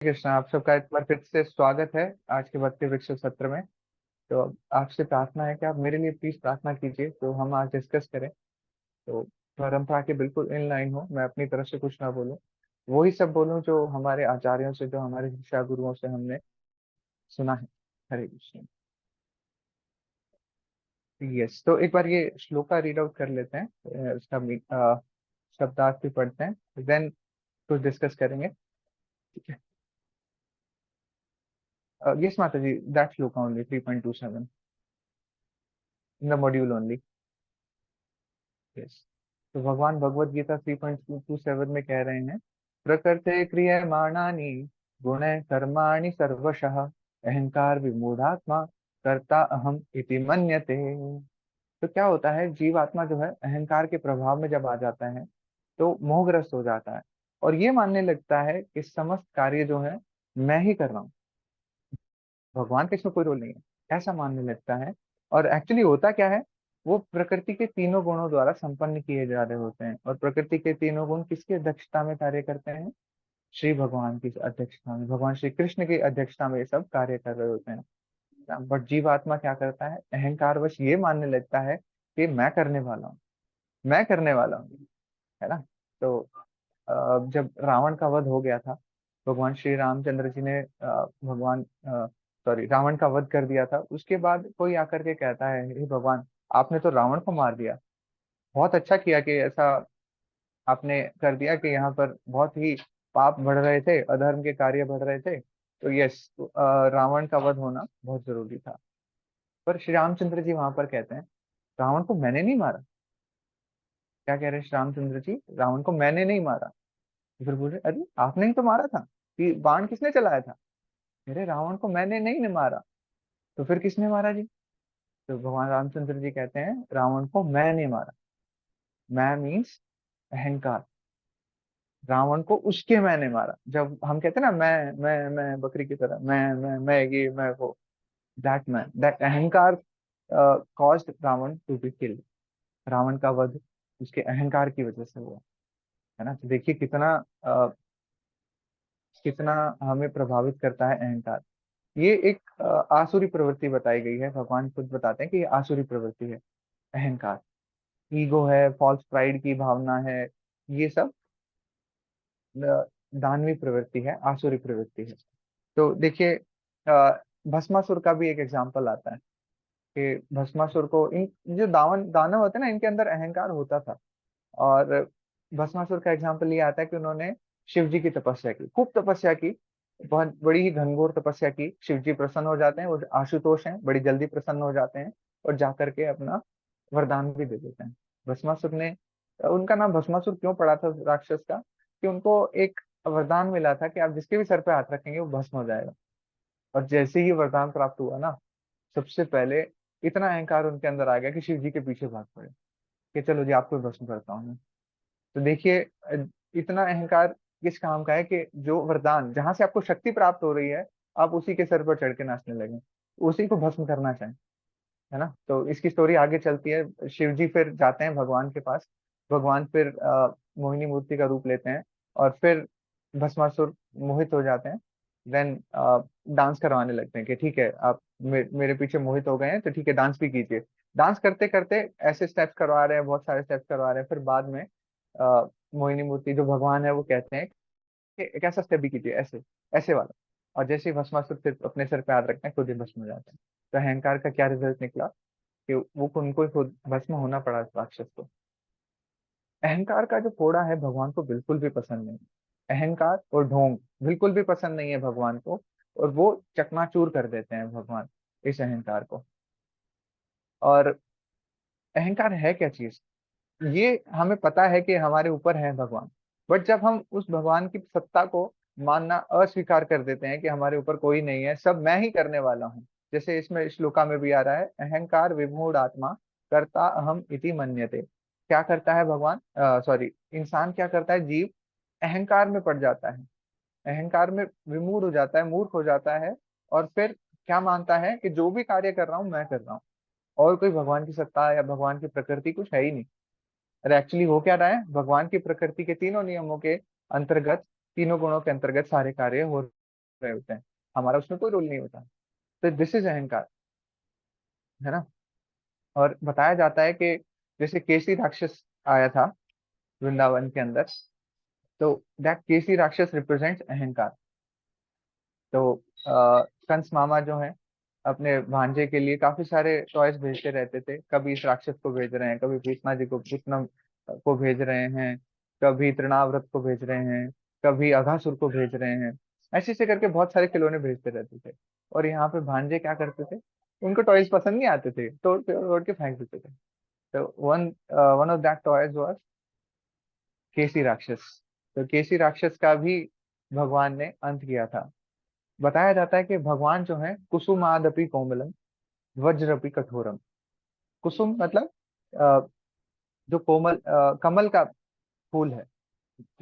कृष्णा, आप सबका एक बार फिर से स्वागत है आज के भक्ति वृक्ष सत्र में। तो अब आपसे प्रार्थना है कि आप मेरे लिए प्लीज प्रार्थना कीजिए, तो हम आज डिस्कस करें। तो परंपरा के बिल्कुल इन लाइन हो, मैं अपनी तरफ से कुछ ना बोलूं, वही सब बोलूं जो हमारे आचार्यों से, जो हमारे शिक्षा गुरुओं से हमने सुना है। हरे कृष्ण। यस, तो एक बार ये श्लोका रीड आउट कर लेते हैं, उसका शब्दार्थ भी पढ़ते हैं, देन कुछ डिस्कस करेंगे। ठीक है। यस माता जी, that shloka only 3.27 in the module only. Yes. तो भगवान भगवत गीता 3.27 में कह रहे हैं, प्रकृते क्रियमाणानि गुणे कर्माणि सर्वशः अहंकार विमूढ़ात्मा कर्ता अहम इति मन्यते। तो क्या होता है, जीवात्मा जो है अहंकार के प्रभाव में जब आ जाता है तो मोहग्रस्त हो जाता है, और ये मानने लगता है कि समस्त कार्य जो है मैं ही कर रहा हूँ, भगवान का इसमें कोई रोल नहीं है, ऐसा मानने लगता है। और एक्चुअली होता क्या है, वो प्रकृति के तीनों गुणों द्वारा संपन्न किए जा रहे होते हैं, और प्रकृति के तीनों गुण किसकी अध्यक्षता में कार्य करते हैं? श्री भगवान की अध्यक्षता में, भगवान श्री कृष्ण की अध्यक्षता में ये सब कार्य कर रहे होते हैं। बट जीवात्मा क्या करता है, अहंकार वश ये मानने लगता है कि मैं करने वाला हूँ, मैं करने वाला हूँ, है ना। तो जब रावण का वध हो गया था, भगवान श्री रामचंद्र जी ने भगवान सॉरी रावण का वध कर दिया था। उसके बाद कोई आकर के कहता है, हे भगवान, आपने तो रावण को मार दिया, बहुत अच्छा किया कि ऐसा आपने कर दिया कि यहाँ पर बहुत ही पाप बढ़ रहे थे, अधर्म के कार्य बढ़ रहे थे। तो यस, रावण का वध होना बहुत जरूरी था। पर श्री रामचंद्र जी वहां पर कहते हैं, रावण को मैंने नहीं मारा। क्या कह रहे हैं श्री रामचंद्र जी, रावण को मैंने नहीं मारा। तो फिर बोल रहे, अरे आपने ही तो मारा था, कि बाण किसने चलाया था? अरे रावण को मैंने नहीं मारा। तो फिर किसने मारा जी? तो भगवान रामचंद्र जी कहते हैं, रावण को मैंने मारा। मैं मीन्स अहंकार। रावण को उसके मैंने मारा। जब हम कहते हैं ना, मैं बकरी की तरह, मैं ये मैं वो, दैट अहंकार caused Ravana to be killed. Ravana का वध उसके अहंकार की वजह से हुआ, है ना। तो देखिए कितना अ, कितना हमें प्रभावित करता है अहंकार। ये एक आसुरी प्रवृत्ति बताई गई है, भगवान खुद बताते हैं कि ये आसुरी प्रवृत्ति है, अहंकार। ईगो है, फॉल्स प्राइड की भावना है, ये सब अ, दानवी प्रवृत्ति है, आसुरी प्रवृत्ति है। तो देखिए भस्मासुर का भी एक एग्जाम्पल आता है कि भस्मासुर को, इन जो दानव होते हैं ना, इनके अंदर अहंकार होता था। और भस्मासुर का एग्जाम्पल ये आता है कि उन्होंने शिव जी की तपस्या की, खूब तपस्या की, बहुत बड़ी ही घनघोर तपस्या की। शिव जी प्रसन्न हो जाते हैं, वो आशुतोष हैं, बड़ी जल्दी प्रसन्न हो जाते हैं, और जाकर के अपना वरदान भी दे देते हैं। भस्मासुर ने, उनका नाम भस्मासुर क्यों पड़ा था राक्षस का, कि उनको एक वरदान मिला था कि आप जिसके भी सर पे हाथ रखेंगे वो भस्म हो जाएगा। और जैसे ही वरदान प्राप्त हुआ ना, सबसे पहले इतना अहंकार उनके अंदर आ गया कि शिव जी के पीछे भाग पड़े कि चलो जी आपको भस्म करता हूँ मैं। तो देखिए इतना अहंकार किस काम का है कि जो वरदान, जहां से आपको शक्ति प्राप्त हो रही है, आप उसी के सर पर चढ़ के नाचने लगे, उसी को भस्म करना चाहें, है ना। तो इसकी स्टोरी आगे चलती है। शिव जी फिर जाते हैं भगवान के पास, भगवान फिर मोहिनी मूर्ति का रूप लेते हैं, और फिर भस्मासुर मोहित हो जाते हैं। देन डांस करवाने लगते हैं कि ठीक है, आप मेरे पीछे मोहित हो गए हैं, तो ठीक है डांस भी कीजिए। डांस करते करते ऐसे स्टेप्स करवा रहे हैं, बहुत सारे स्टेप्स करवा रहे हैं, फिर बाद में मोहिनी मूर्ति जो भगवान है वो कहते हैं कि एक ऐसा स्टेप भी कीजिए, ऐसे, ऐसे वाला। और जैसे ही भस्मासुर सिर्फ अपने सर पे हाथ रखते हैं, खुद ही भस्म हो जाते हैं। तो अहंकार का क्या रिजल्ट निकला, कि वो उनको ही खुद भस्म होना पड़ा राक्षस को। अहंकार का जो फोड़ा है भगवान को बिल्कुल भी पसंद नहीं। अहंकार और ढोंग बिल्कुल भी पसंद नहीं है भगवान को, और वो चकनाचूर कर देते हैं भगवान इस अहंकार को। और अहंकार है क्या चीज, ये हमें पता है कि हमारे ऊपर है भगवान। बट जब हम उस भगवान की सत्ता को मानना अस्वीकार कर देते हैं कि हमारे ऊपर कोई नहीं है, सब मैं ही करने वाला हूँ, जैसे इसमें श्लोका में भी आ रहा है, अहंकार विमूढ़ आत्मा कर्ता अहम इति मन्यते। क्या करता है भगवान, सॉरी, इंसान क्या करता है, जीव अहंकार में पड़ जाता है, अहंकार में विमूढ़ हो जाता है, मूर्ख हो जाता है। और फिर क्या मानता है कि जो भी कार्य कर रहा हूँ मैं कर रहा हूँ, और कोई भगवान की सत्ता या भगवान की प्रकृति कुछ है ही नहीं। अरे एक्चुअली हो क्या रहा है, भगवान की प्रकृति के तीनों नियमों के अंतर्गत, तीनों गुणों के अंतर्गत सारे कार्य हो रहे होते हैं, हमारा उसमें कोई रोल नहीं होता। तो दिस इज अहंकार, है ना। और बताया जाता है कि जैसे केसी राक्षस आया था वृंदावन के अंदर, तो दैट केसी राक्षस रिप्रेजेंट्स अहंकार। तो कंस मामा जो है अपने भांजे के लिए काफी सारे टॉयज भेजते रहते थे, कभी इस राक्षस को भेज रहे हैं, कभी भीष्मा जी को, पूतना को भेज रहे हैं, कभी तृणाव्रत को भेज रहे हैं, कभी अघासुर को भेज रहे हैं। ऐसे ऐसे करके बहुत सारे खिलौने भेजते रहते थे। और यहाँ पे भांजे क्या करते थे, उनको टॉयज पसंद नहीं आते थे, तोड़ तोड़ के फेंक देते थे। तो one one of that toys was Keshi राक्षस। तो केसी राक्षस का भी भगवान ने अंत किया था। बताया जाता है कि भगवान जो है कुसुमादपि कोमलम वज्रपि कठोरम। कुसुम मतलब अ, जो कोमल कमल का फूल है,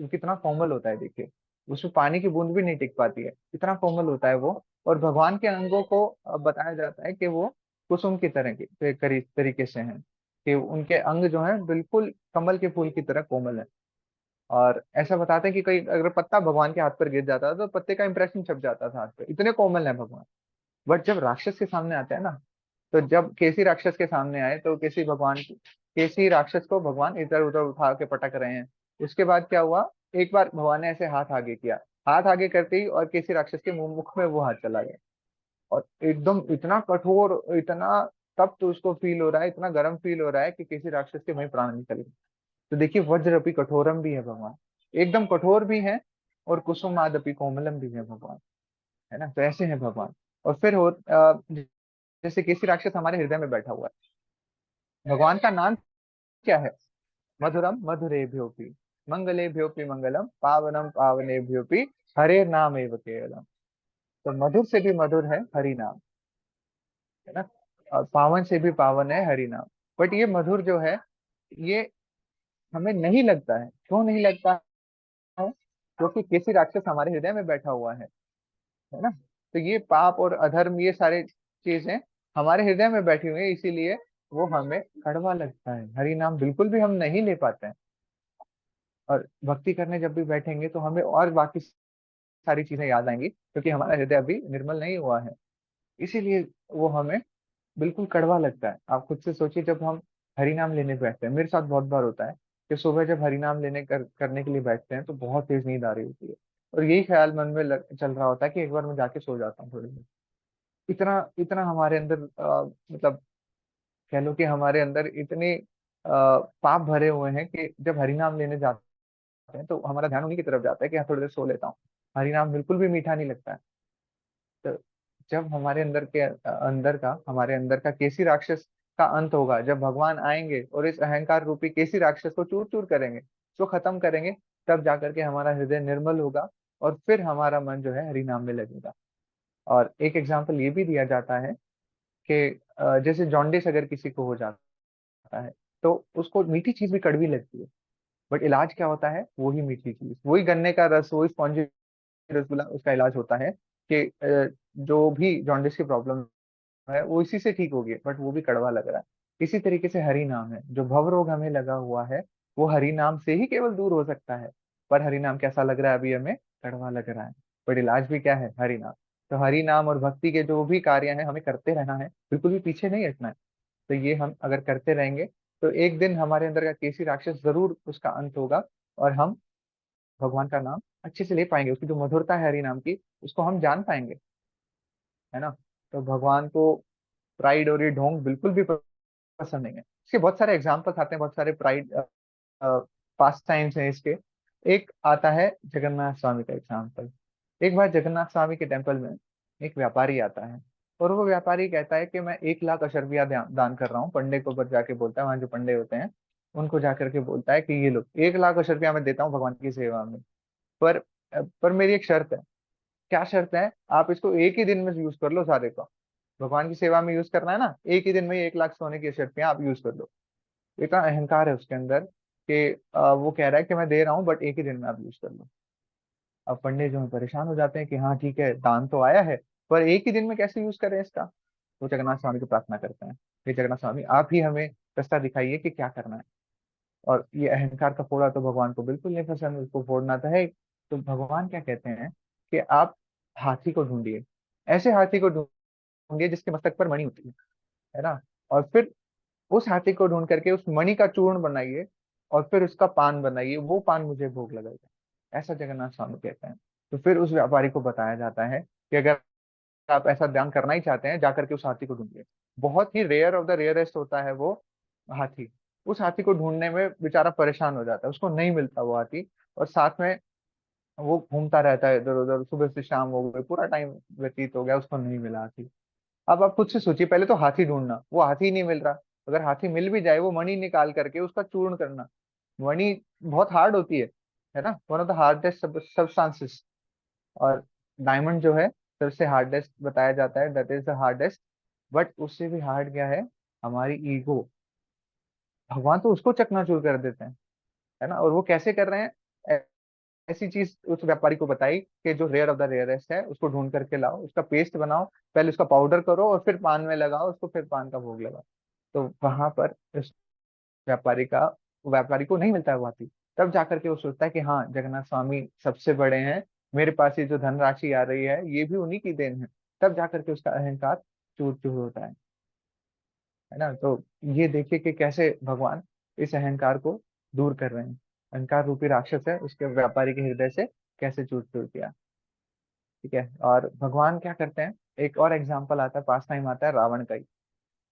वो कितना कोमल होता है देखिए, उसमें पानी की बूंद भी नहीं टिक पाती है, इतना कोमल होता है वो। और भगवान के अंगों को बताया जाता है कि वो कुसुम की तरह के तरीके से हैं, कि उनके अंग जो है बिल्कुल कमल के फूल की तरह कोमल है। और ऐसा बताते हैं कि कई अगर पत्ता भगवान के हाथ पर गिर जाता था तो पत्ते का इंप्रेशन छप जाता था हाथ पे, इतने कोमल है भगवान। बट जब राक्षस के सामने आते हैं ना, तो जब केसी राक्षस के सामने आए तो केसी राक्षस को भगवान इधर उधर उठा के पटक रहे हैं। उसके बाद क्या हुआ, एक बार भगवान ने ऐसे हाथ आगे किया, हाथ आगे करते ही और केसी राक्षस के मुख में वो हाथ चला गया। और एकदम इतना कठोर, इतना तब तो उसको फील हो रहा है, इतना गर्म फील हो रहा है कि किसी राक्षस के वहीं प्राण निकल गए। तो देखिए वज्रपि कठोरम भी है भगवान, एकदम कठोर भी है, और कुसुमादपि कोमलम भी है भगवान, है ना। तो ऐसे है भगवान। और फिर जैसे केसी राक्षस हमारे हृदय में बैठा हुआ है, भगवान का नाम क्या है, मधुरम मधुरेभ्योपि मंगलेभ्योपि मंगलम पावनम पावनेभ्योपि हरे नाम एव केवलम। तो मधुर से भी मधुर है हरि नाम, है ना। और पावन से भी पावन है हरि नाम। बट ये मधुर जो है, ये हमें नहीं लगता है। क्यों नहीं लगता है? क्योंकि केसी राक्षस हमारे हृदय में बैठा हुआ है ना। तो ये पाप और अधर्म, ये सारे चीजें हमारे हृदय में बैठी हुई है, इसीलिए वो हमें कड़वा लगता है, हरि नाम बिल्कुल भी हम नहीं ले पाते हैं। और भक्ति करने जब भी बैठेंगे तो हमें और बाकी सारी चीजें याद आएंगी, क्योंकि हमारा हृदय अभी निर्मल नहीं हुआ है, इसीलिए वो हमें बिल्कुल कड़वा लगता है। आप खुद से सोचिए, जब हम हरि नाम लेने बैठते हैं, मेरे साथ बहुत बार होता है कि सुबह जब हरि नाम करने के लिए बैठते हैं तो बहुत तेज नींद आ रही होती है, और यही ख्याल मन में चल रहा होता है कि एक बार मैं जाके सो जाता हूँ थोड़ी देर। इतना इतना हमारे अंदर मतलब कह लो कि हमारे अंदर इतने पाप भरे हुए हैं कि जब हरि नाम लेने जाते हैं तो हमारा ध्यान उन्हीं की तरफ जाता है कि हाँ थोड़ी देर सो लेता हूँ। हरि नाम बिल्कुल भी मीठा नहीं लगता है। तो जब हमारे अंदर का केसी राक्षस का अंत होगा, जब भगवान आएंगे और इस अहंकार रूपी केसी राक्षस को चूर चूर करेंगे, जो खत्म करेंगे, तब जाकर के हमारा हृदय निर्मल होगा, और फिर हमारा मन जो है हरि नाम में लगेगा। और एक एग्जाम्पल ये भी दिया जाता है कि जैसे जॉन्डिस अगर किसी को हो जाता है, तो उसको मीठी चीज भी कड़वी लगती है, बट इलाज क्या होता है, वही मीठी चीज, वही गन्ने का रस, वही स्पॉन्जी रसगुल्ला, उसका इलाज होता है कि जो भी जॉन्डिस की प्रॉब्लम है वो इसी से ठीक होगी, बट वो भी कड़वा लग रहा है। इसी तरीके से हरि नाम है, जो भव रोग हमें लगा हुआ है, वो हरि नाम से ही केवल दूर हो सकता है। पर हरि नाम कैसा लग रहा है अभी हमें, कड़वा लग रहा है। बट इलाज भी क्या है, हरि नाम। तो हरि नाम और भक्ति के जो भी कार्य हैं हमें करते रहना है, बिल्कुल भी पीछे नहीं हटना है। तो ये हम अगर करते रहेंगे तो एक दिन हमारे अंदर का केसी राक्षस जरूर उसका अंत होगा, और हम भगवान का नाम अच्छे से ले पाएंगे, उसकी जो मधुरता है हरि नाम की, उसको हम जान पाएंगे, है ना। तो भगवान को प्राइड और ये ढोंग बिल्कुल भी पसंद नहीं है। इसके बहुत सारे एग्जाम्पल्स आते हैं, बहुत सारे प्राइड पास्ट टाइम्स हैं इसके। एक आता है जगन्नाथ स्वामी का एग्जाम्पल। एक बार जगन्नाथ स्वामी के टेम्पल में एक व्यापारी आता है, और वो व्यापारी कहता है कि मैं 1 लाख अशर्फिया दान कर रहा हूँ। पंडे को ऊपर जाके बोलता है, वहां जो पंडे होते हैं उनको जाकर के बोलता है कि ये लो 1 लाख अशर्फिया मैं देता हूँ भगवान की सेवा में। पर पर मेरी एक शर्त है। क्या शर्त है, आप इसको एक ही दिन में यूज कर लो सारे को, भगवान की सेवा में यूज करना है ना, एक ही दिन में ही 1 लाख सोने की अशर्फियां आप यूज कर लो। इतना अहंकार है उसके अंदर कि वो कह रहा है कि मैं दे रहा हूँ बट एक ही दिन में आप यूज कर लो। अब पंडित जो है परेशान हो जाते हैं कि हाँ ठीक है, दान तो आया है, पर एक ही दिन में कैसे यूज करें इसका। तो जगन्नाथ स्वामी की प्रार्थना करते हैं कि जगन्नाथ स्वामी आप ही हमें रास्ता दिखाइए कि क्या करना है। और ये अहंकार का फोड़ा तो भगवान को बिल्कुल नहीं पसंद, उसको फोड़ना तो है। तो भगवान क्या कहते हैं कि आप हाथी को ढूंढिए, ऐसे हाथी को ढूंढिए जिसके मस्तक पर मणि होती है ना, और फिर उस हाथी को ढूंढ करके उस मणि का चूर्ण बनाइए और फिर उसका पान बनाइए, वो पान मुझे भोग लगाइए, ऐसा जगन्नाथ स्वामी कहते हैं। तो फिर उस व्यापारी को बताया जाता है कि अगर आप ऐसा ध्यान करना ही चाहते हैं, जाकर के उस हाथी को ढूंढिए। बहुत ही रेयर ऑफ द रेयरेस्ट होता है वो हाथी। उस हाथी को ढूंढने में बेचारा परेशान हो जाता है, उसको नहीं मिलता वो हाथी, और साथ में वो घूमता रहता है इधर उधर, सुबह से शाम हो गई, पूरा टाइम व्यतीत हो गया, उसको नहीं मिला हाथी। अब आप खुद से सोचिए, पहले तो हाथी ढूंढना, वो हाथी नहीं मिल रहा, अगर हाथी मिल भी जाए वो मणि निकाल करके उसका चूर्ण करना, मणि बहुत हार्ड होती है ना, one of the hardest substances. और डायमंड जो है सबसे हार्डेस्ट बताया जाता है, that is the hardest. But उससे भी हार्ड क्या है, हमारी ईगो। भगवान तो उसको चकनाचूर कर देते हैं, है ना। और वो कैसे कर रहे हैं, ऐसी चीज उस व्यापारी को बताई कि जो रेयर ऑफ द रेयरेस्ट है उसको ढूंढ करके लाओ, उसका पेस्ट बनाओ, पहले उसका पाउडर करो और फिर पान में लगाओ उसको, फिर पान का भोग लगाओ। तो वहां पर उस व्यापारी का व्यापारी को नहीं मिलता है वो हाथी। तब जाकर के वो सोचता है कि हाँ, जगन्नाथ स्वामी सबसे बड़े हैं, मेरे पास ये जो धनराशि आ रही है ये भी उन्हीं की देन है। तब जाकर के उसका अहंकार चूर चूर होता है ना। तो ये देखिए कि कैसे भगवान इस अहंकार को दूर कर रहे हैं। अहंकार रूपी राक्षस है, उसके व्यापारी के हृदय से कैसे चूर चूर किया। ठीक है, और भगवान क्या करते हैं, एक और एग्जाम्पल आता है, पास टाइम आता है रावण का ही।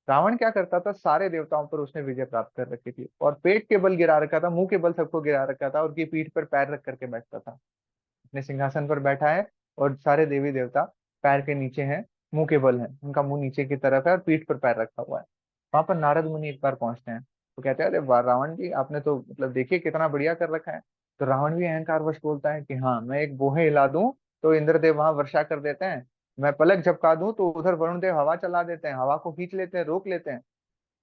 रावण क्या करता था, सारे देवताओं पर उसने विजय प्राप्त कर रखी थी, और पेट के बल गिरा रखा था, मुंह के बल सबको गिरा रखा था, और उनकी पीठ पर पैर रख करके बैठता था। अपने सिंहासन पर बैठा है और सारे देवी देवता पैर के नीचे हैं, मुंह के बल है, उनका मुंह नीचे की तरफ है और पीठ पर पैर रखा हुआ है। वहां पर नारद मुनि एक बार पहुंचते हैं, तो कहते हैं अरे वाह रावण जी, आपने तो मतलब देखिए कितना बढ़िया कर रखा है। तो रावण भी अहंकार वश बोलता है कि हाँ, मैं एक बोहे हिला दूं तो इंद्रदेव वहां वर्षा कर देते हैं, मैं पलक झपका दूं तो उधर वरुण देव हवा चला देते हैं, हवा को खींच लेते हैं, रोक लेते हैं,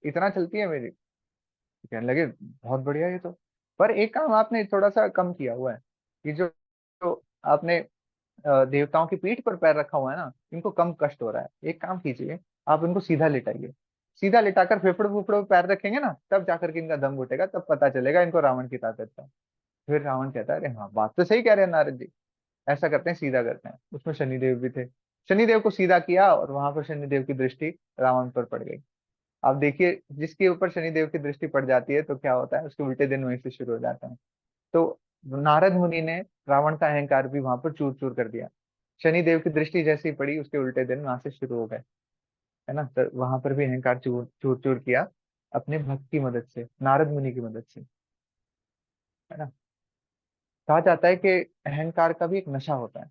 इतना चलती है मेरी। कहने लगे बहुत बढ़िया ये तो, पर एक काम आपने थोड़ा सा कम किया हुआ है, कि जो आपने देवताओं की पीठ पर पैर रखा हुआ है ना, इनको कम कष्ट हो रहा है, एक काम कीजिए, आप इनको सीधा लिटाइए। सीधा लिटाकर फेफड़े फुफड़ों पे पैर रखेंगे ना, तब जाकर के इनका दम घुटेगा, तब पता चलेगा इनको रावण की ताकत का। फिर रावण कहता है अरे हाँ, बात तो सही कह रहे हैं नारद जी, ऐसा करते हैं, सीधा करते हैं। उसमें शनिदेव भी थे, शनिदेव को सीधा किया और वहां पर शनिदेव की दृष्टि रावण पर पड़ गई। आप देखिए, जिसके ऊपर शनिदेव की दृष्टि पड़ जाती है तो क्या होता है, उसके उल्टे दिन वहीं से शुरू हो जाते हैं। तो नारद मुनि ने रावण का अहंकार भी वहां पर चूर चूर कर दिया। शनिदेव की दृष्टि जैसी पड़ी, उसके उल्टे दिन वहां से शुरू हो गए, है ना। तो वहां पर भी अहंकार चूर चूर चूर किया, अपने भक्त की मदद से, नारद मुनि की मदद से, है ना। कहा जाता है कि अहंकार का भी एक नशा होता है,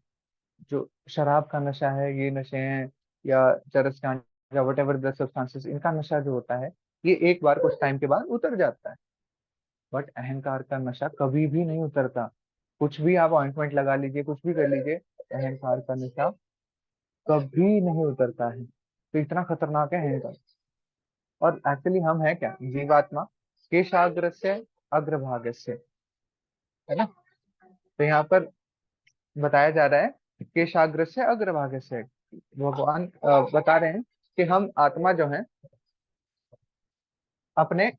जो शराब का नशा है, ये नशे हैं, या चरस गांजा, वट एवर द सब्सटेंसेस, इनका नशा जो होता है, ये एक बार कुछ टाइम के बाद उतर जाता है। बट अहंकार का नशा कभी भी नहीं उतरता। कुछ भी आप ऑइंटमेंट लगा लीजिए, कुछ भी कर लीजिए, अहंकार का नशा कभी नहीं उतरता है। तो इतना खतरनाक है अहंकार। और एक्चुअली हम है क्या, जीवात्मा, केशाग्रस्य अग्रभागस्य, है ना। तो यहाँ पर बताया जा रहा है केशाग्रस्य अग्रभागस्य, भगवान बता रहे हैं कि हम आत्मा जो है अपने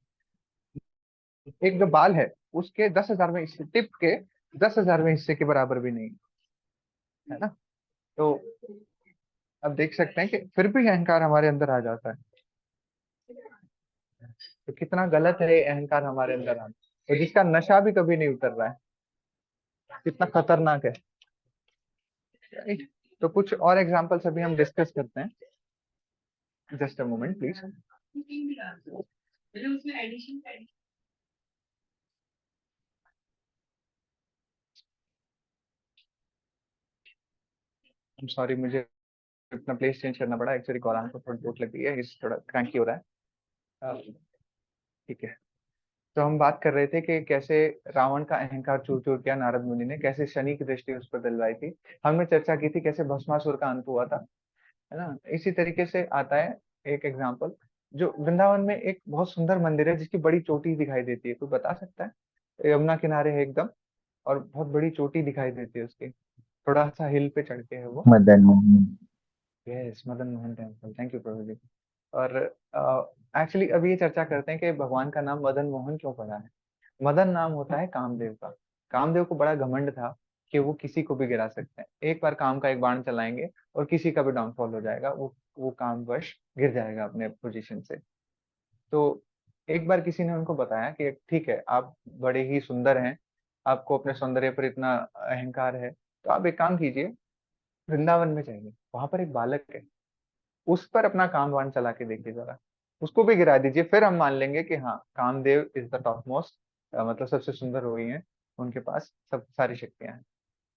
एक जो बाल है उसके 10,000वें हिस्से, टिप के 10,000वें हिस्से के बराबर भी नहीं, है ना। तो अब देख सकते हैं कि फिर भी अहंकार हमारे अंदर आ जाता है। तो कितना गलत है ये अहंकार हमारे अंदर आना, तो जिसका नशा भी कभी नहीं उतर रहा है, कितना खतरनाक है। Right? तो कुछ और एग्जांपल्स अभी हम डिस्कस करते हैं, just a moment please. Sorry, मुझे अपना प्लेस चेंज करना पड़ा एक्चुअली, कोरान को थोड़ी चोट लग गई है, इस थोड़ा क्रैंकी हो रहा है। ठीक है, तो हम बात कर रहे थे कि कैसे रावण का अहंकार चूर चूर किया नारद मुनि ने, कैसे शनि की दृष्टि उस पर दिलवाई थी। हमने चर्चा की थी कैसे भस्मासुर का अंत हुआ था, है ना। इसी तरीके से आता है एक एग्जाम्पल, जो वृंदावन में एक बहुत सुंदर मंदिर है जिसकी बड़ी चोटी दिखाई देती है, कोई बता सकता है। यमुना किनारे है एकदम, और बहुत बड़ी चोटी दिखाई देती है उसकी, थोड़ा सा हिल पे चढ़ के है वो। Madan Mohan. Yes, Madan Mohan temple, thank you प्रभु जी। और एक्चुअली अभी ये चर्चा करते हैं कि भगवान का नाम मदन मोहन क्यों पड़ा है। मदन नाम होता है कामदेव का। कामदेव को बड़ा घमंड था कि वो किसी को भी गिरा सकते हैं। एक बार काम का एक बाण चलाएंगे और किसी का भी डाउनफॉल हो जाएगा, वो कामवश गिर जाएगा अपने पोजीशन से। तो एक बार किसी ने उनको बताया कि ठीक है, आप बड़े ही सुंदर हैं, आपको अपने सौंदर्य पर इतना अहंकार है, तो आप एक काम कीजिए, वृंदावन में जाइए, वहां पर एक बालक है, उस पर अपना कामवान चला के देखिए जरा, उसको भी गिरा दीजिए, फिर हम मान लेंगे कि हाँ, Kamdev is the top most, मतलब सबसे सुंदर वही है, उनके पास सब सारी शक्तियां हैं।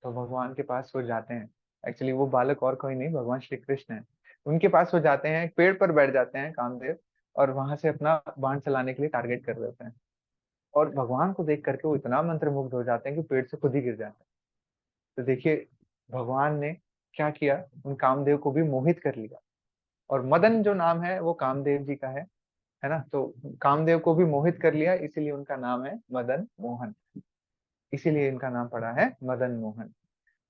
तो भगवान के पास वो जाते हैं। एक्चुअली वो बालक और कोई नहीं, भगवान श्री कृष्ण है। उनके पास वो जाते हैं, एक पेड़ पर बैठ जाते हैं कामदेव, और वहां से अपना बाण चलाने के लिए टारगेट कर देते हैं। और भगवान को देख करके वो इतना मंत्रमुग्ध हो जाते हैं कि पेड़ से खुद ही गिर जाते हैं। तो देखिए, भगवान ने क्या किया, उन कामदेव को भी मोहित कर लिया। और मदन जो नाम है वो कामदेव जी का है ना। तो कामदेव को भी मोहित कर लिया, इसीलिए उनका नाम है मदन मोहन। इसीलिए इनका नाम पड़ा है मदन मोहन।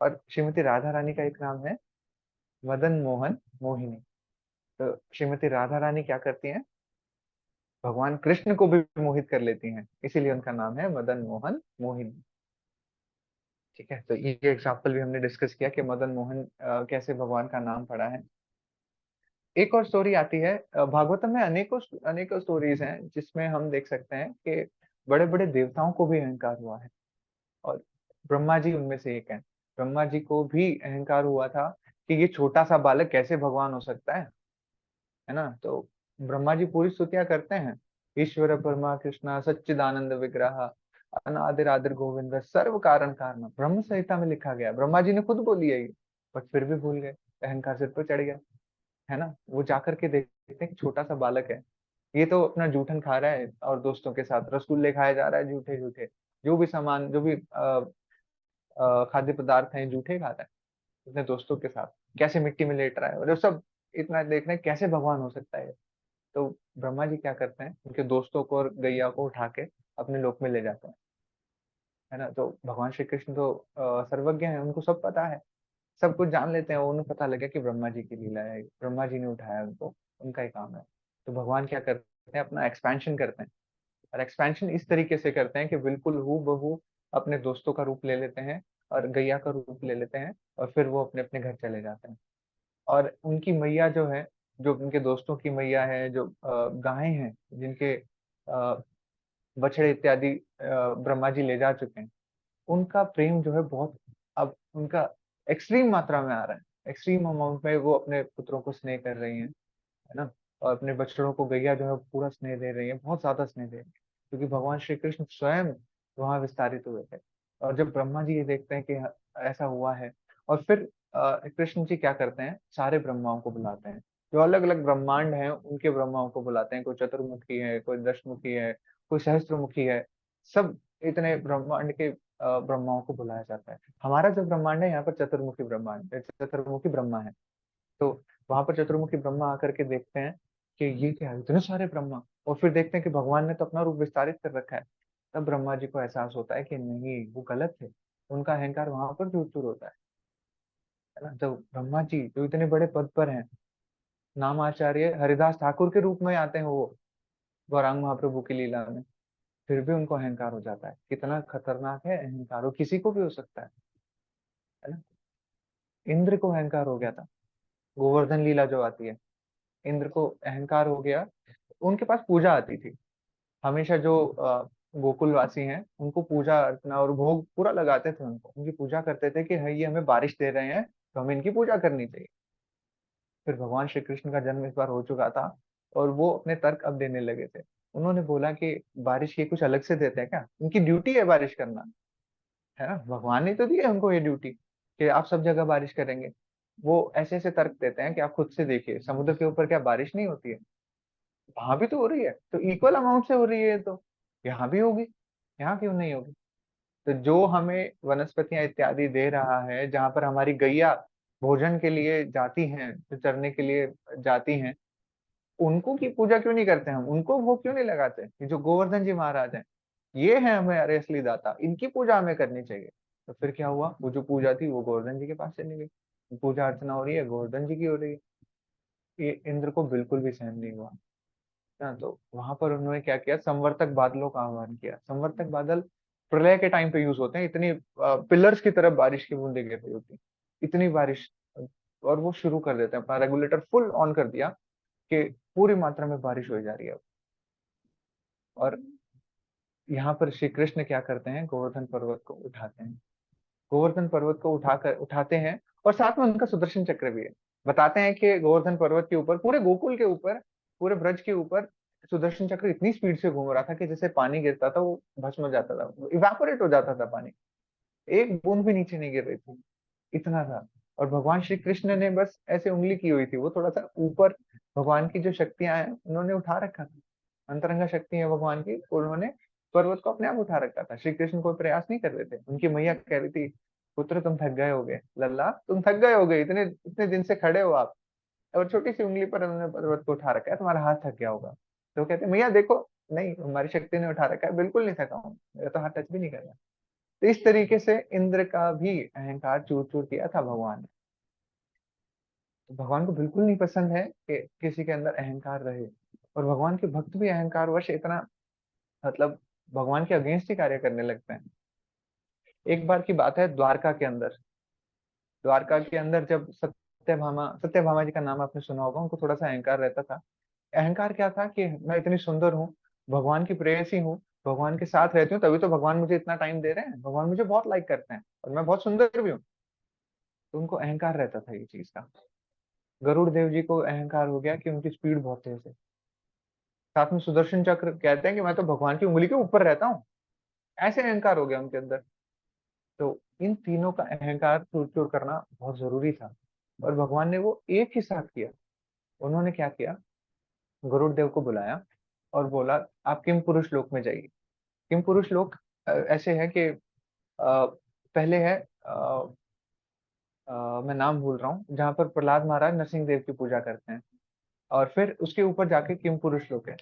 और श्रीमती राधा रानी का एक नाम है मदन मोहन मोहिनी। तो श्रीमती राधा रानी क्या करती हैं, भगवान कृष्ण को भी मोहित कर लेती हैं, इसीलिए उनका नाम है मदन मोहन मोहिनी। ठीक है, तो ये एग्जाम्पल भी हमने डिस्कस किया कि मदन मोहन कैसे भगवान का नाम पड़ा है। एक और स्टोरी आती है, भागवतम में अनेकों अनेकों स्टोरीज हैं जिसमें हम देख सकते हैं कि बड़े बड़े देवताओं को भी अहंकार हुआ है, और ब्रह्मा जी उनमें से एक है। ब्रह्मा जी को भी अहंकार हुआ था कि ये छोटा सा बालक कैसे भगवान हो सकता है ना। तो ब्रह्मा जी पूरी स्तुतियां करते हैं, ईश्वर परमा कृष्णा सच्चिदानंद विग्रह अनादिर आदिर गोविंद सर्व कारण कारण, ब्रह्म संहिता में लिखा गया, ब्रह्मा जी ने खुद बोली है ये, बट फिर भी भूल गए, अहंकार सिर पर चढ़ गया, है ना। वो जाकर के देखते हैं कि छोटा सा बालक है, ये तो अपना जूठन खा रहा है और दोस्तों के साथ रसगुल्ले खाया जा रहा है, झूठे झूठे जो भी सामान, जो भी खाद्य पदार्थ हैं, जूठे खा रहा है अपने दोस्तों के साथ, कैसे मिट्टी में लेट रहा है, और ये सब इतना देख रहे हैं कैसे भगवान हो सकता है। तो ब्रह्मा जी क्या करते हैं, उनके दोस्तों को और गैया को उठा के अपने लोक में ले जाते हैं, है ना। तो भगवान श्री कृष्ण तो सर्वज्ञ हैं, उनको सब पता है, सब कुछ जान लेते हैं, उन्हें पता लगा कि ब्रह्मा जी की लीला है, ब्रह्मा जी ने उठाया उनको, उनका ही काम है। तो भगवान क्या करते हैं, अपना एक्सपेंशन करते हैं, और एक्सपेंशन इस तरीके से करते हैं कि बिल्कुल हू बहू अपने दोस्तों का रूप ले लेते हैं और गैया का रूप ले लेते हैं, और फिर वो अपने अपने घर चले जाते हैं। और उनकी मैया जो है, जो उनके दोस्तों की मैया है, जो गायें हैं जिनके बछड़े इत्यादि ब्रह्मा जी ले जा चुके हैं, उनका प्रेम जो है बहुत, अब उनका एक्सट्रीम मात्रा में आ रहा है, एक्सट्रीम अमाउंट में वो अपने पुत्रों को स्नेह कर रही हैं, है ना। और अपने बछड़ों को गैया जो है पूरा स्नेह दे रही है, बहुत ज्यादा स्नेह दे रही है, क्योंकि भगवान श्री कृष्ण स्वयं वहां विस्तारित हुए थे। और जब ब्रह्मा जी ये देखते हैं कि ऐसा हुआ है, और फिर कृष्ण जी क्या करते हैं, सारे ब्रह्माओं को बुलाते हैं, जो अलग अलग ब्रह्मांड हैं उनके ब्रह्माओं को बुलाते हैं, कोई चतुर्मुखी है, कोई दशमुखी है, कोई सहस्त्रमुखी है, सब इतने ब्रह्मांड के ब्रह्माओं को बुलाया जाता है। हमारा जो ब्रह्मांड है यहाँ पर चतुर्मुखी ब्रह्मांड, चतुर्मुखी ब्रह्मा है। तो वहां पर चतुर्मुखी ब्रह्मा आकर के देखते हैं कि ये क्या है, इतने सारे ब्रह्मा, और फिर देखते हैं कि भगवान ने तो अपना रूप विस्तारित कर रखा है। तब ब्रह्मा जी को एहसास होता है कि नहीं, वो गलत थे, उनका अहंकार वहां पर चूर चूर होता है ना। तो ब्रह्मा जी जो इतने बड़े पद पर हैं, नाम आचार्य हरिदास ठाकुर के रूप में आते हैं वो गौरांग महाप्रभु की लीला में, फिर भी उनको अहंकार हो जाता है। कितना खतरनाक है अहंकार, वो किसी को भी हो सकता है ना। इंद्र को अहंकार हो गया था, गोवर्धन लीला जो आती है, इंद्र को अहंकार हो गया, उनके पास पूजा आती थी हमेशा, जो गोकुलवासी हैं उनको पूजा अर्चना और भोग पूरा लगाते थे, उनको उनकी पूजा करते थे कि हाँ, ये हमें बारिश दे रहे हैं तो हमें इनकी पूजा करनी चाहिए। फिर भगवान श्री कृष्ण का जन्म इस बार हो चुका था, और वो अपने तर्क अब देने लगे थे। उन्होंने बोला कि बारिश ये कुछ अलग से देते हैं क्या, उनकी ड्यूटी है बारिश करना, है ना, भगवान ने तो दी है हमको ये ड्यूटी कि आप सब जगह बारिश करेंगे। वो ऐसे ऐसे तर्क देते हैं कि आप खुद से देखिए, समुद्र के ऊपर क्या बारिश नहीं होती है, वहां भी तो हो रही है, तो इक्वल अमाउंट से हो रही है, तो यहाँ भी होगी, यहाँ क्यों नहीं होगी। तो जो हमें वनस्पतियां इत्यादि दे रहा है, जहां पर हमारी गैया भोजन के लिए जाती हैं, जो चरने के लिए जाती हैं, उनको की पूजा क्यों नहीं करते हम, उनको भोग क्यों नहीं लगाते, ये जो गोवर्धन जी महाराज हैं, ये है हमारे असली दाता, इनकी पूजा हमें करनी चाहिए। तो फिर क्या हुआ, वो जो पूजा थी वो गोवर्धन जी के पास चली गई, पूजा अर्चना हो रही है गोवर्धन जी की हो रही है। ये इंद्र को बिल्कुल भी सहन नहीं हुआ ना। तो वहां पर उन्होंने क्या किया, संवर्तक बादलों का आह्वान किया। संवर्तक बादल प्रलय के टाइम पे यूज होते हैं, इतनी पिलर्स की तरफ बारिश की बूंदें गिर रही होती हैं, इतनी बारिश। और वो शुरू कर देते हैं, अपना रेगुलेटर फुल ऑन कर दिया कि पूरी मात्रा में बारिश हो जा रही है। और यहाँ पर श्री कृष्ण क्या करते हैं, गोवर्धन पर्वत को उठाते हैं। गोवर्धन पर्वत को उठाते हैं, और साथ में उनका सुदर्शन चक्र भी है। बताते हैं कि गोवर्धन पर्वत के ऊपर, पूरे गोकुल के ऊपर, पूरे ब्रज के ऊपर सुदर्शन चक्र इतनी स्पीड से घूम रहा था कि जैसे पानी गिरता था वो भस्म हो जाता था, इवापोरेट हो जाता था पानी, एक बूंद भी नीचे नहीं गिर रही थी, इतना था। और भगवान श्री कृष्ण ने बस ऐसे उंगली की हुई थी, वो थोड़ा सा ऊपर, भगवान की जो शक्तियां हैं उन्होंने उठा रखा था, अंतरंगा शक्ति है भगवान की, उन्होंने पर्वत को अपने आप उठा रखा था। श्री कृष्ण कोई प्रयास नहीं कर रहे थे। उनकी मैया कह रही थी, पुत्र तुम थक गए होगे, लल्ला तुम थक गए होगे, इतने इतने दिन से खड़े हो आप, और छोटी सी उंगली पर उन्होंने पर्वत को उठा रखा है, तुम्हारा हाथ थक गया होगा। तो कहते मैया देखो, नहीं हमारी शक्ति ने उठा रखा है, बिल्कुल नहीं थका हूँ, मेरा तो हाथ टच भी नहीं कर रहा। तो इस तरीके से इंद्र का भी अहंकार चूर चूर किया था भगवान ने। तो भगवान को बिल्कुल नहीं पसंद है कि किसी के अंदर अहंकार रहे। और भगवान के भक्त भी अहंकार वश इतना, मतलब भगवान के अगेंस्ट ही कार्य करने लगते हैं। एक बार की बात है, द्वारका के अंदर, द्वारका के अंदर जब सत्यभामा, सत्यभामा जी का नाम आपने सुना होगा, उनको थोड़ा सा अहंकार रहता था। अहंकार क्या था कि मैं इतनी सुंदर हूँ, भगवान की प्रेयसी हूँ, भगवान के साथ रहती हूँ, तभी तो भगवान मुझे इतना टाइम दे रहे हैं, भगवान मुझे बहुत लाइक करते हैं, और मैं बहुत सुंदर भी हूँ। तो उनको अहंकार रहता था ये चीज का। गरुड़ देव जी को अहंकार हो गया कि उनकी स्पीड बहुत तेज है। साथ में सुदर्शन चक्र कहते हैं कि मैं तो भगवान की उंगली के ऊपर रहता हूँ, ऐसे अहंकार हो गया उनके अंदर। तो इन तीनों का अहंकार चूर चूर करना बहुत जरूरी था, और भगवान ने वो एक ही साथ किया। उन्होंने क्या किया, गरुड़ देव को बुलाया और बोला, आप किम पुरुष लोक में जाइए। किम पुरुष लोक ऐसे है कि पहले है, मैं नाम भूल रहा हूँ, जहाँ पर प्रहलाद महाराज नरसिंह देव की पूजा करते हैं, और फिर उसके ऊपर जाके किम पुरुष लोक है।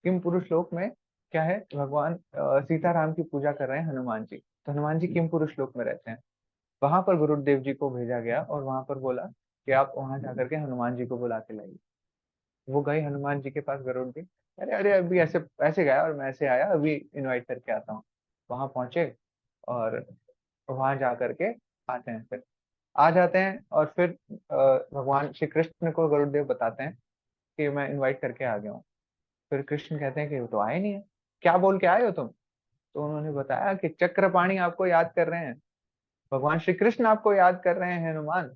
किम पुरुष लोक में क्या है, भगवान सीताराम की पूजा कर रहे हैं हनुमान जी, तो हनुमान जी किम पुरुष लोक में रहते हैं। वहां पर गुरुदेव जी को भेजा गया, और वहां पर बोला कि आप वहां जाकर के हनुमान जी को बुला के लाइए। वो गए हनुमान जी के पास, गरुड़ जी, अरे अरे अभी ऐसे ऐसे गया और मैं ऐसे आया, अभी इनवाइट करके आता हूँ। वहां पहुंचे, और वहां जा करके आते हैं, फिर आ जाते हैं, और फिर भगवान श्री कृष्ण को गरुड़देव बताते हैं कि मैं इनवाइट करके आ गया हूँ। फिर कृष्ण कहते हैं कि वो तो आए नहीं है, क्या बोल के आए हो तुम। तो उन्होंने बताया कि चक्रपाणी आपको याद कर रहे हैं, भगवान श्री कृष्ण आपको याद कर रहे हैं हनुमान।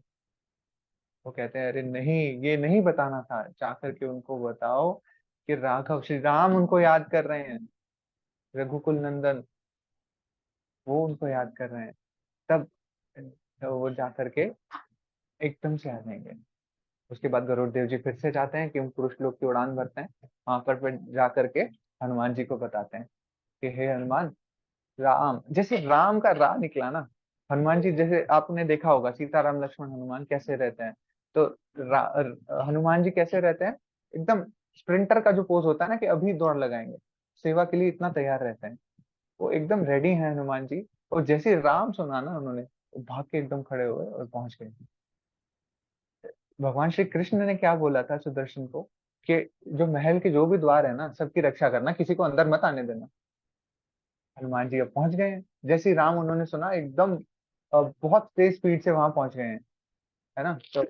वो कहते हैं अरे नहीं, ये नहीं बताना था, जाकर के उनको बताओ कि राघव श्री राम उनको याद कर रहे हैं, रघुकुल नंदन, वो उनको याद कर रहे हैं। तब तो वो जा करके एकदम से आ जाएंगे। उसके बाद गरुड़ देव जी फिर से जाते हैं कि उन पुरुष लोग की उड़ान भरते हैं, वहां पर फिर जा करके हनुमान जी को बताते हैं कि हे हनुमान, राम, जैसे राम का रा निकला ना, हनुमान जी जैसे आपने देखा होगा सीताराम लक्ष्मण हनुमान कैसे रहते हैं, तो हनुमान जी कैसे रहते हैं, एकदम स्प्रिंटर का जो पोज होता है ना, कि अभी दौड़ लगाएंगे, सेवा के लिए इतना तैयार रहते हैं, वो एकदम रेडी है हनुमान जी। और जैसे राम सुना ना उन्होंने, वो भाग के एकदम खड़े हुए और पहुंच गए। भगवान श्री कृष्ण ने क्या बोला था सुदर्शन को, कि जो महल के जो भी द्वार है ना, सबकी रक्षा करना, किसी को अंदर मत आने देना। हनुमान जी अब पहुंच गए हैं, जैसे ही राम उन्होंने सुना, एकदम बहुत तेज स्पीड से वहां पहुंच गए हैं, है ना। तो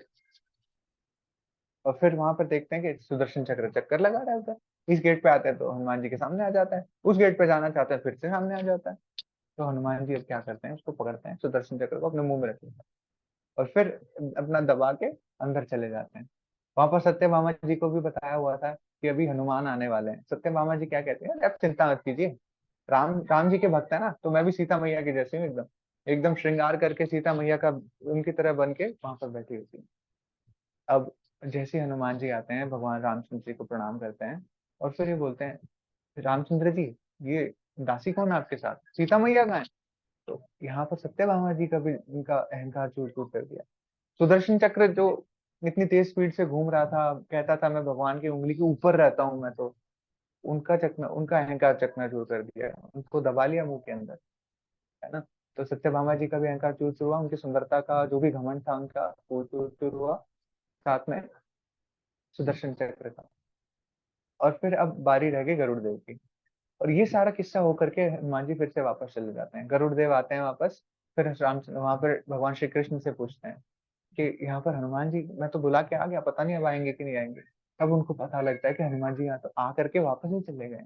और फिर वहां पर देखते हैं कि सुदर्शन चक्र चक्कर लगा रहा है उधर, इस गेट पे आते हैं तो हनुमान जी के सामने आ जाता है, उस गेट पे जाना चाहते हैं फिर से सामने आ जाता है। तो हनुमान जी अब क्या करते हैं, उसको पकड़ते हैं, सुदर्शन चक्र को अपने मुंह में रख लेते हैं, और फिर अपना दबा के अंदर चले जाते हैं। वहां पर सत्यभामा जी को भी बताया हुआ था कि अभी हनुमान आने वाले हैं। सत्यभामा जी क्या कहते हैं, "अरे, आप चिंता मत कीजिए, राम जी के भक्त है ना, तो मैं भी सीता मैया की जैसी हूँ, एकदम एकदम श्रृंगार करके सीता मैया का उनकी तरह बन के वहां पर बैठी होती है। अब जैसे ही हनुमान जी आते हैं, भगवान रामचंद्र जी को प्रणाम करते हैं, और फिर ये बोलते हैं, रामचंद्र जी, ये दासी कौन है आपके साथ, सीता मैया कहाँ है। तो यहाँ पर सत्यभामा जी का भी उनका अहंकार चूर चूर कर दिया। सुदर्शन चक्र जो इतनी तेज स्पीड से घूम रहा था, कहता था मैं भगवान की उंगली के ऊपर रहता हूँ, मैं तो, उनका अहंकार चकनाचूर कर दिया, उनको दबा लिया मुंह के अंदर, है ना। तो सत्यभामा जी का भी अहंकार चूर चूर हुआ, उनकी सुंदरता का जो भी घमंड था उनका, वो चूर चूर हुआ, साथ में सुदर्शन चक्र का। और फिर अब बारी रह गई गरुड़ देव की। और ये सारा किस्सा होकर के हनुमान जी फिर से वापस चले जाते हैं, गरुड़देव आते हैं वापस। फिर राम वहां पर भगवान श्री कृष्ण से पूछते हैं कि यहाँ पर हनुमान जी, मैं तो बुला के आ गया, पता नहीं अब आएंगे कि नहीं आएंगे। तब उनको पता लगता है कि हनुमान जी यहाँ तो आ करके वापस ही चले गए।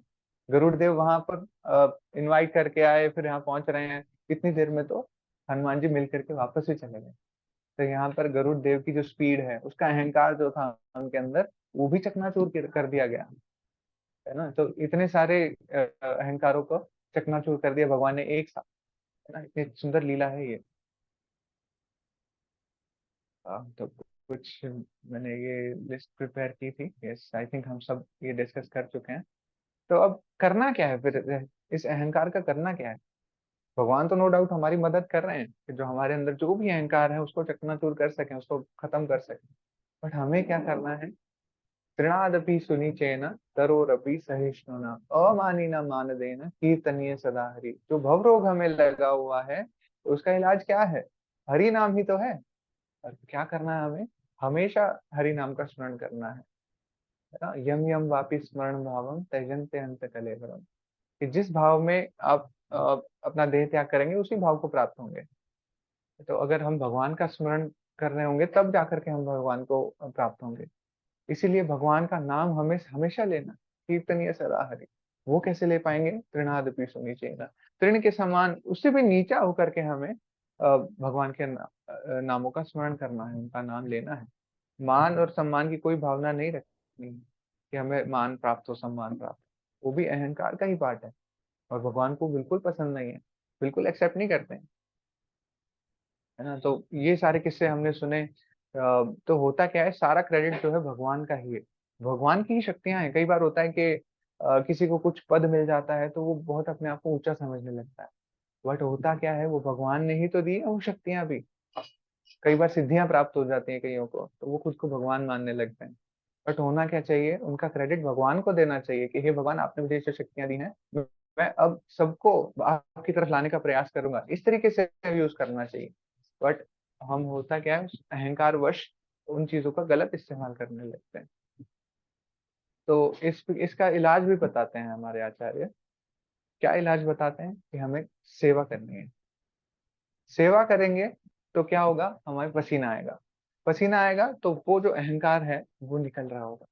गरुड़देव वहां पर इनवाइट करके आए, फिर यहाँ पहुंच रहे हैं, इतनी देर में तो हनुमान जी मिल करके वापस ही चले गए। तो यहाँ पर गरुड़ देव की जो स्पीड है, उसका अहंकार जो था उनके अंदर, वो भी चकनाचूर कर दिया गया, है ना। तो इतने सारे अहंकारों को चकनाचूर कर दिया भगवान ने एक साथ, है ना। इतनी सुंदर लीला है ये। तो कुछ मैंने ये लिस्ट प्रिपेयर की थी। यस, आई थिंक हम सब ये डिस्कस कर चुके हैं। तो अब करना क्या है फिर, इस अहंकार का करना क्या है। भगवान तो नो डाउट हमारी मदद कर रहे हैं कि जो हमारे अंदर जो भी अहंकार है उसको चकनाचूर कर सकें, उसको खत्म कर सकें। बट हमें क्या करना है। तृणादपि सुनिचेन तरोरपि सहिष्णुना अमानिना मानदेन कीर्तनीय सदा हरि। जो भव रोग हमें लगा हुआ है, उसका इलाज क्या है। हरि नाम ही तो है। और क्या करना है हमें, हमेशा हरि नाम का स्मरण करना है ना। यम यम वापि स्मरण भावम त्यजन्ते अंत कलेवरम। कि जिस भाव में आप अपना देह त्याग करेंगे, उसी भाव को प्राप्त होंगे। तो अगर हम भगवान का स्मरण कर रहे होंगे, तब जाकर के हम भगवान को प्राप्त होंगे। इसीलिए भगवान का नाम हमें हमेशा लेना, कीर्तनीय सदा हरि। वो कैसे ले पाएंगे, तृणादपि सुनिचेन। तृण के समान, उससे भी नीचा होकर के हमें भगवान के नामों का स्मरण करना है, उनका नाम लेना है। मान और सम्मान की कोई भावना नहीं रखनी है कि हमें मान प्राप्त हो, सम्मान प्राप्त हो। वो भी अहंकार का ही पार्ट है, और भगवान को बिल्कुल पसंद नहीं है, बिल्कुल एक्सेप्ट नहीं करते हैं, है ना। तो ये सारे किस्से हमने सुने। तो होता क्या है, सारा क्रेडिट जो है भगवान का ही है, भगवान की ही शक्तियां हैं। कई बार होता है कि किसी को कुछ पद मिल जाता है तो वो बहुत अपने आप को ऊंचा समझने लगता है। बट होता क्या है, वो भगवान ने ही तो दी है वो शक्तियां भी। कई बार सिद्धियां प्राप्त हो जाती हैं कईयों को, तो वो खुद को भगवान मानने लगते हैं। बट होना क्या चाहिए, उनका क्रेडिट भगवान को देना चाहिए कि हे भगवान, आपने मुझे ये शक्तियां दी हैं, मैं अब सबको आपकी तरफ लाने का प्रयास करूंगा, इस तरीके से यूज करना चाहिए। बट हम, होता क्या है, अहंकार वश उन चीजों का गलत इस्तेमाल करने लगते हैं। तो इसका इलाज भी बताते हैं हमारे आचार्य। क्या इलाज बताते हैं कि हमें सेवा करनी है। सेवा करेंगे तो क्या होगा, हमारे पसीना आएगा। पसीना आएगा तो वो जो अहंकार है वो निकल रहा होगा।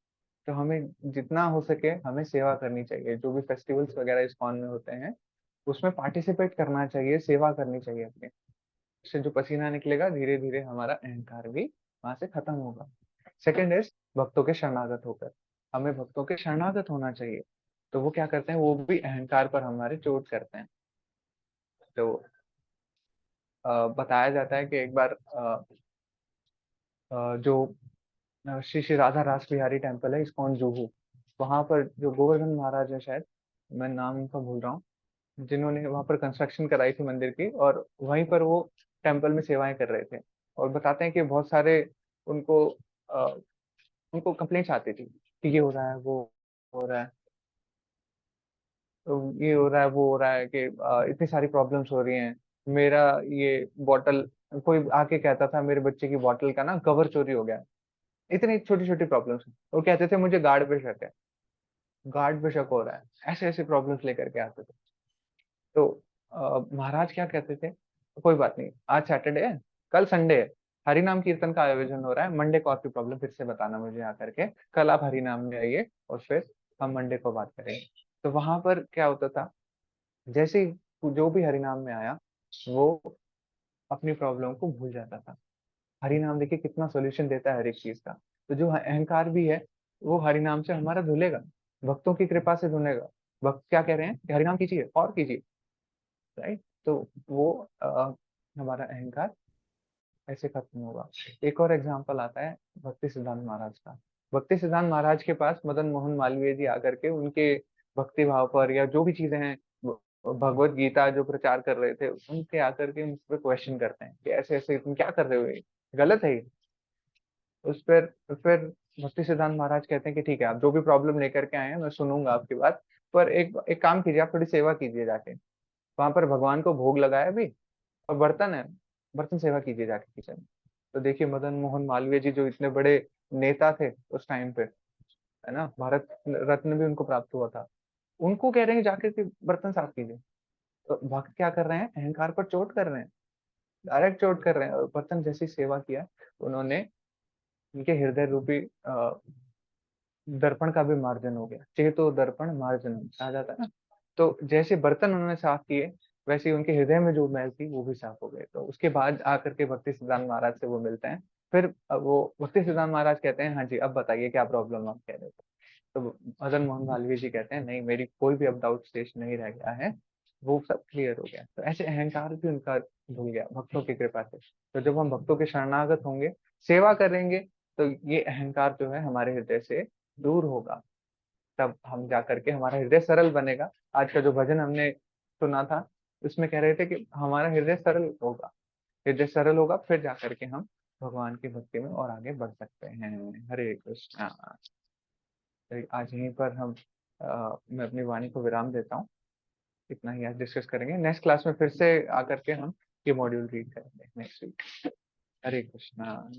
तो हमें जितना हो सके हमें सेवा करनी चाहिए। जो भी फेस्टिवल्स वगैरह इस्कॉन में होते हैं, उसमें पार्टिसिपेट करना चाहिए, सेवा करनी चाहिए अपने। इससे जो पसीना निकलेगा, धीरे धीरे हमारा अहंकार भी वहां से खत्म होगा। सेकेंड इज, भक्तों के शरणागत होकर, हमें भक्तों के शरणागत होना चाहिए। तो वो क्या करते हैं, वो भी अहंकार पर हमारे चोट करते हैं। तो बताया जाता है कि एक बार जो श्री श्री राधा रास बिहारी टेम्पल है, इस्कॉन जुहू, वहां पर जो गोवर्धन महाराज है, शायद मैं नाम उनका भूल रहा हूँ, जिन्होंने वहां पर कंस्ट्रक्शन कराई थी मंदिर की, और वहीं पर वो टेम्पल में सेवाएं कर रहे थे। और बताते हैं कि बहुत सारे उनको अ, उनको कंप्लेंट्स आती थी कि ये हो रहा है, वो हो रहा है, तो ये हो रहा है, वो हो रहा है, कि इतनी सारी प्रॉब्लम्स हो रही हैं। मेरा ये बॉटल, कोई आके कहता था मेरे बच्चे की बॉटल का ना कवर चोरी हो गया है। इतनी छोटी छोटी प्रॉब्लम्स। वो कहते थे मुझे गार्ड पे शक है, गार्ड पे शक हो रहा है, ऐसे ऐसे प्रॉब्लम्स लेकर के आते थे। तो महाराज क्या कहते थे, कोई बात नहीं, आज सैटरडे है, कल संडे है, हरि नाम कीर्तन का आयोजन हो रहा है, मंडे को आपकी प्रॉब्लम फिर से बताना मुझे आकर के। कल आप हरि नाम में आइए, और फिर हम मंडे को बात करेंगे। तो वहां पर क्या होता था, जैसे ही जो भी हरि नाम में आया, वो अपनी प्रॉब्लम को भूल जाता था। हरि नाम देखिए कितना सोल्यूशन देता है हर एक चीज का। तो जो अहंकार भी है, वो हरि नाम से हमारा धुलेगा, भक्तों की कृपा से धुलेगा। भक्त क्या कह रहे हैं कि हरि नाम कीजिए और कीजिए, राइट। तो वो हमारा अहंकार ऐसे खत्म होगा। एक और एग्जाम्पल आता है भक्ति सिद्धांत महाराज का। भक्ति सिद्धांत महाराज के पास मदन मोहन मालवीय जी आकर के उनके भक्ति भाव पर, या जो भी चीजें हैं, भगवत गीता जो प्रचार कर रहे थे, उनके आकर के उन पर क्वेश्चन करते हैं कि ऐसे ऐसे तुम क्या कर रहे हो, ये गलत है ये। उस पर फिर भक्ति सिद्धांत महाराज कहते हैं कि ठीक है, आप जो भी प्रॉब्लम लेकर के आए हैं, मैं सुनूंगा आपकी बात, पर एक एक काम कीजिए, आप थोड़ी सेवा कीजिए जाके। वहां पर भगवान को भोग लगाया भी, और बर्तन है, बर्तन सेवा कीजिए जाके किचन में। तो देखिए मदन मोहन मालवीय जी जो इतने बड़े नेता थे उस टाइम पे, है ना, भारत रत्न भी उनको प्राप्त हुआ था, उनको कह रहे हैं जाके कि बर्तन साफ कीजिए। तो भक्त क्या कर रहे हैं, अहंकार पर चोट कर रहे हैं, डायरेक्ट चोट कर रहे हैं। और बर्तन जैसी सेवा किया, उन्होंने उनके हृदय रूपी दर्पण का भी मार्जन हो गया। चेतो दर्पण मार्जन कहा जाता है ना। तो जैसे बर्तन उन्होंने साफ किए, वैसे ही उनके हृदय में जो मैल थी वो भी साफ हो गए। तो उसके बाद आकर के भक्ति सिद्धांत महाराज से वो मिलते हैं। फिर वो भक्ति सिद्धांत महाराज कहते हैं, हाँ जी अब बताइए क्या प्रॉब्लम आप कह रहे थे। तो मदन मोहन मालवीय जी कहते हैं, नहीं मेरी कोई भी अब डाउट शेष नहीं रह गया है, वो सब क्लियर हो गया। तो ऐसे अहंकार भी उनका धुल गया भक्तों की कृपा से। तो जब हम भक्तों के शरणागत होंगे, सेवा करेंगे, तो ये अहंकार जो है हमारे हृदय से दूर होगा। तब हम जा करके हमारा हृदय सरल बनेगा। आज का जो भजन हमने सुना था, उसमें कह रहे थे कि हमारा हृदय सरल होगा। हृदय सरल होगा, फिर जा करके हम भगवान की भक्ति में और आगे बढ़ सकते हैं। हरे कृष्णा। तो आज यहीं पर मैं अपनी वाणी को विराम देता हूँ। इतना ही आज डिस्कस करेंगे। नेक्स्ट क्लास में फिर से आकर के हम ये मॉड्यूल रीड करेंगे नेक्स्ट वीक। हरे कृष्णा।